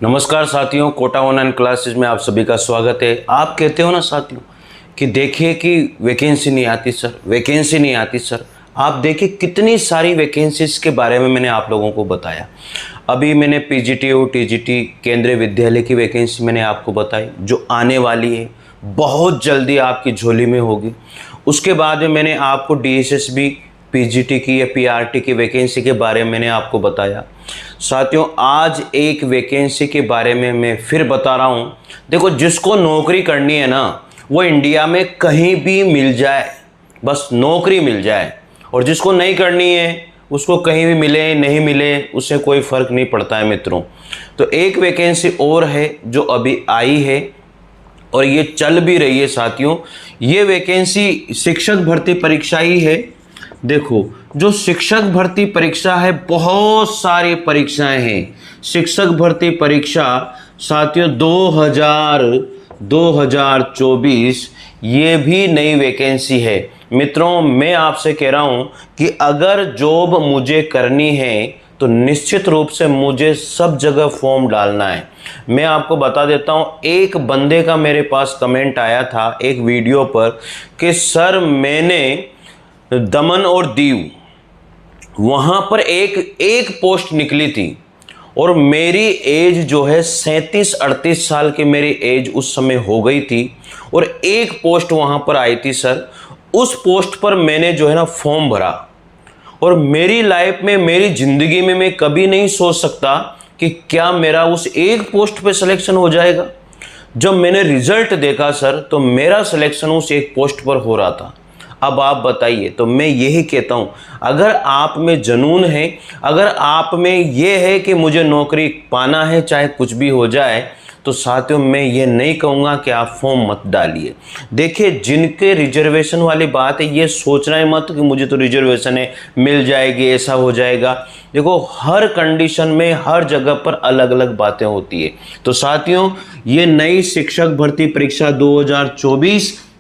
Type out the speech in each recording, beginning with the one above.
नमस्कार साथियों, Kota online classes में आप सभी का स्वागत है। आप कहते हो ना साथियों कि देखिए कि वैकेंसी नहीं आती सर, वैकेंसी नहीं आती सर। आप देखिए कितनी सारी वैकेंसीज के बारे में मैंने आप लोगों को बताया। अभी मैंने पीजीटी और टीजीटी केंद्रीय विद्यालय की वैकेंसी मैंने आपको बताई जो आने वाली है, बहुत जल्दी आपकी झोली में होगी। उसके बाद में मैंने आपको डीएसएसबी पीजीटी की या पीआरटी की वैकेंसी के बारे में मैंने आपको बताया। साथियों, आज एक वैकेंसी के बारे में मैं फिर बता रहा हूँ। देखो, जिसको नौकरी करनी है ना, वो इंडिया में कहीं भी मिल जाए, बस नौकरी मिल जाए। और जिसको नहीं करनी है उसको कहीं भी मिले नहीं मिले उससे कोई फ़र्क नहीं पड़ता है मित्रों। तो एक वैकेंसी और है जो अभी आई है और ये चल भी रही है साथियों। ये वैकेंसी शिक्षक भर्ती परीक्षा ही है। देखो, जो शिक्षक भर्ती परीक्षा है, बहुत सारी परीक्षाएं हैं। शिक्षक भर्ती परीक्षा साथियों 2024 ये भी नई वैकेंसी है। मित्रों, मैं आपसे कह रहा हूं कि अगर जॉब मुझे करनी है तो निश्चित रूप से मुझे सब जगह फॉर्म डालना है। मैं आपको बता देता हूं, एक बंदे का मेरे पास कमेंट आया था एक वीडियो पर कि सर मैंने दमन और दीव वहाँ पर एक पोस्ट निकली थी और मेरी एज जो है 37-38 साल की मेरी एज उस समय हो गई थी और एक पोस्ट वहाँ पर आई थी सर। उस पोस्ट पर मैंने जो है ना फॉर्म भरा और मेरी लाइफ में, मेरी ज़िंदगी में मैं कभी नहीं सोच सकता कि क्या मेरा उस एक पोस्ट पे सिलेक्शन हो जाएगा। जब मैंने रिजल्ट देखा सर तो मेरा सिलेक्शन उस एक पोस्ट पर हो रहा था। अब आप बताइए, तो मैं यही कहता हूँ, अगर आप में जुनून है, अगर आप में ये है कि मुझे नौकरी पाना है चाहे कुछ भी हो जाए, तो साथियों मैं ये नहीं कहूँगा कि आप फॉर्म मत डालिए। देखिए, जिनके रिजर्वेशन वाली बात है, ये सोचना ही मत कि मुझे तो रिजर्वेशन है मिल जाएगी, ऐसा हो जाएगा। देखो, हर कंडीशन में हर जगह पर अलग अलग बातें होती है। तो साथियों, ये नई शिक्षक भर्ती परीक्षा 2024,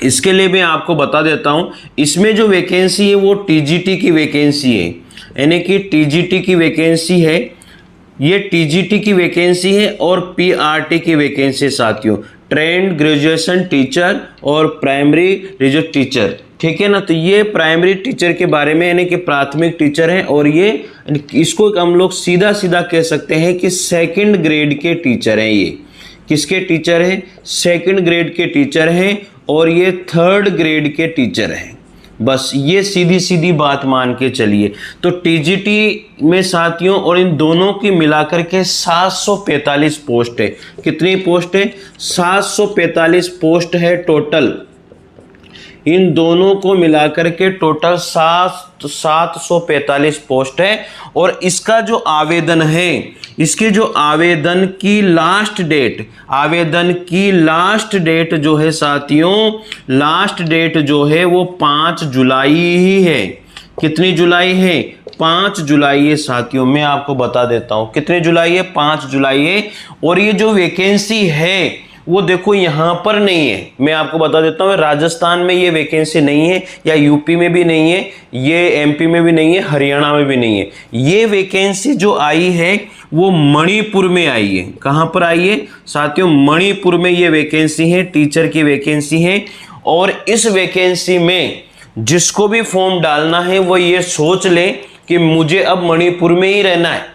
इसके लिए मैं आपको बता देता हूं, इसमें जो वैकेंसी है वो टीजीटी की वैकेंसी है, यानी कि टीजीटी की वैकेंसी है। ये टीजीटी की वैकेंसी है और पीआरटी की वैकेंसी साथियों, ट्रेंड ग्रेजुएशन टीचर और प्राइमरी ग्रेजुएट टीचर, ठीक है ना। तो ये प्राइमरी टीचर के बारे में, यानी कि प्राथमिक टीचर है, और ये इसको हम लोग सीधा सीधा कह सकते हैं कि सेकंड ग्रेड के टीचर हैं। ये किसके टीचर हैं? सेकंड ग्रेड के टीचर हैं और ये थर्ड ग्रेड के टीचर हैं। बस ये सीधी सीधी बात मान के चलिए। तो टीजीटी में साथियों और इन दोनों की मिलाकर के 745 पोस्ट है। कितनी पोस्ट है? 745 पोस्ट है टोटल। इन दोनों को मिलाकर के टोटल 745 पोस्ट है। और इसका जो आवेदन है, इसके जो आवेदन की लास्ट डेट, आवेदन की लास्ट डेट जो है साथियों, लास्ट डेट जो है वो 5 जुलाई ही है। कितनी जुलाई है? 5 जुलाई है साथियों। मैं आपको बता देता हूं कितनी जुलाई है, 5 जुलाई है। और ये जो वैकेंसी है वो देखो यहाँ पर नहीं है। मैं आपको बता देता हूँ, राजस्थान में ये वैकेंसी नहीं है, या यूपी में भी नहीं है, ये एमपी में भी नहीं है, हरियाणा में भी नहीं है। ये वैकेंसी जो आई है वो मणिपुर में आई है। कहाँ पर आई है साथियों? मणिपुर में ये वैकेंसी है, टीचर की वैकेंसी है। और इस वैकेंसी में जिसको भी फॉर्म डालना है वो ये सोच ले कि मुझे अब मणिपुर में ही रहना है।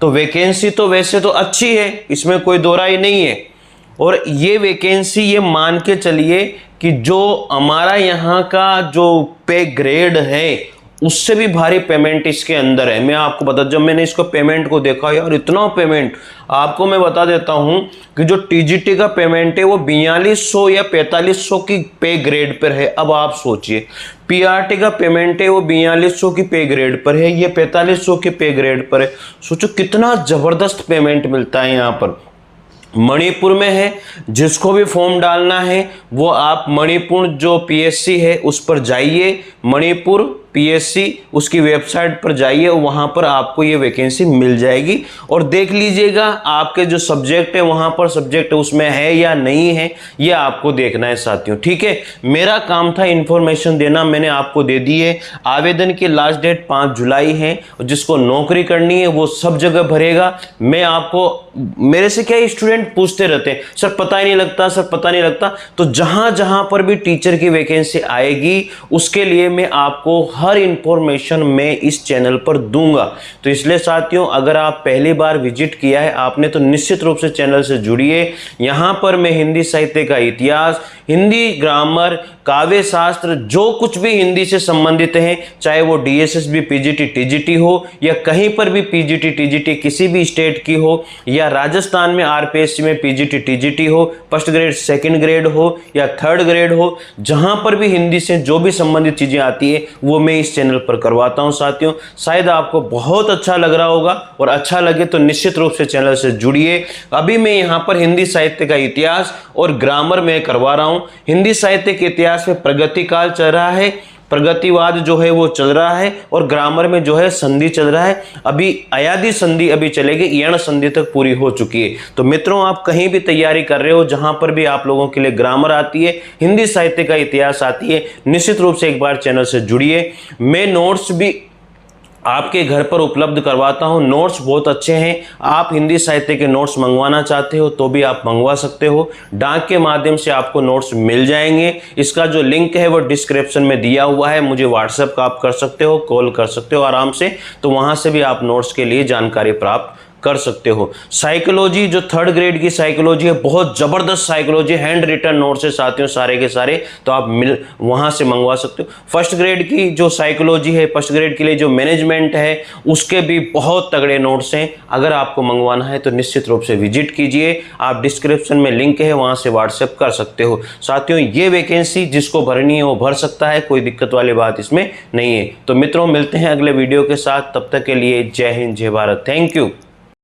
तो वैकेंसी तो वैसे तो अच्छी है, इसमें कोई दो राय नहीं है। और ये वैकेंसी ये मान के चलिए कि जो हमारा यहाँ का जो पे ग्रेड है उससे भी भारी पेमेंट इसके अंदर है। मैं आपको बता, जब मैंने इसको पेमेंट को देखा यार, इतना पेमेंट, आपको मैं बता देता हूँ कि जो टीजीटी का पेमेंट है वो 4200 या 4500 की पे ग्रेड पर है। अब आप सोचिए, पीआरटी का पेमेंट है वो 4200 की पे ग्रेड पर है, ये 4500 की पे ग्रेड पर है। सोचो कितना जबरदस्त पेमेंट मिलता है यहाँ पर। मणिपुर में है। जिसको भी फॉर्म डालना है वो आप मणिपुर जो पीएससी है उस पर जाइए, मणिपुर PSC उसकी वेबसाइट पर जाइए, वहाँ पर आपको ये वैकेंसी मिल जाएगी और देख लीजिएगा आपके जो सब्जेक्ट है वहाँ पर सब्जेक्ट उसमें है या नहीं है, ये आपको देखना है साथियों। ठीक है, मेरा काम था इन्फॉर्मेशन देना, मैंने आपको दे दी है। आवेदन की लास्ट डेट 5 जुलाई है। जिसको नौकरी करनी है वो सब जगह भरेगा। मैं आपको, मेरे से क्या स्टूडेंट पूछते रहते हैं, सर पता ही नहीं लगता, सर पता नहीं लगता। तो जहां जहां पर भी टीचर की वैकेंसी आएगी उसके लिए मैं आपको हर इंफॉर्मेशन मैं इस चैनल पर दूंगा। तो इसलिए साथियों, अगर आप पहली बार विजिट किया है आपने तो निश्चित रूप से चैनल से जुड़िए। यहां पर मैं हिंदी साहित्य का इतिहास, हिंदी ग्रामर, काव्य शास्त्र, जो कुछ भी हिंदी से संबंधित है, चाहे वो DSSB PGT TGT हो या कहीं पर भी PGT TGT किसी भी स्टेट की हो, या राजस्थान में RPSC में PGT TGT हो, फर्स्ट ग्रेड सेकंड ग्रेड हो या थर्ड ग्रेड हो, जहां पर भी हिंदी से जो भी संबंधित चीजें आती है वो मैं इस चैनल पर करवाता हूं साथियों। शायद आपको बहुत अच्छा लग रहा होगा, और अच्छा लगे तो निश्चित रूप से चैनल से जुड़िए। अभी मैं यहां पर हिंदी साहित्य का इतिहास और ग्रामर में करवा रहा हूं। हिंदी साहित्य के इतिहास में प्रगति काल चल रहा है, प्रगतिवाद जो है वो चल रहा है, और ग्रामर में जो है संधि चल रहा है। अभी अयादी संधि अभी चलेगी, यण संधि तक पूरी हो चुकी है। तो मित्रों, आप कहीं भी तैयारी कर रहे हो, जहां पर भी आप लोगों के लिए ग्रामर आती है, हिंदी साहित्य का इतिहास आती है, निश्चित रूप से एक बार चैनल से जुड़िए। मैं नोट्स भी आपके घर पर उपलब्ध करवाता हूं। नोट्स बहुत अच्छे हैं। आप हिंदी साहित्य के नोट्स मंगवाना चाहते हो तो भी आप मंगवा सकते हो। डाक के माध्यम से आपको नोट्स मिल जाएंगे। इसका जो लिंक है वो डिस्क्रिप्शन में दिया हुआ है। मुझे व्हाट्सएप का आप कर सकते हो, कॉल कर सकते हो आराम से, तो वहां से भी आप नोट्स के लिए जानकारी प्राप्त कर सकते हो। साइकोलॉजी, जो थर्ड ग्रेड की साइकोलॉजी है, बहुत जबरदस्त साइकोलॉजी, हैंड रिटन नोट्स है साथियों सारे के सारे, तो आप वहां से मंगवा सकते हो। फर्स्ट ग्रेड की जो साइकोलॉजी है, फर्स्ट ग्रेड के लिए जो मैनेजमेंट है, उसके भी बहुत तगड़े नोट्स हैं। अगर आपको मंगवाना है तो निश्चित रूप से विजिट कीजिए। आप डिस्क्रिप्शन में लिंक है, वहां से व्हाट्सएप कर सकते हो। साथियों, ये वैकेंसी जिसको भरनी है वो भर सकता है, कोई दिक्कत वाली बात इसमें नहीं है। तो मित्रों, मिलते हैं अगले वीडियो के साथ। तब तक के लिए जय हिंद, जय भारत, थैंक यू।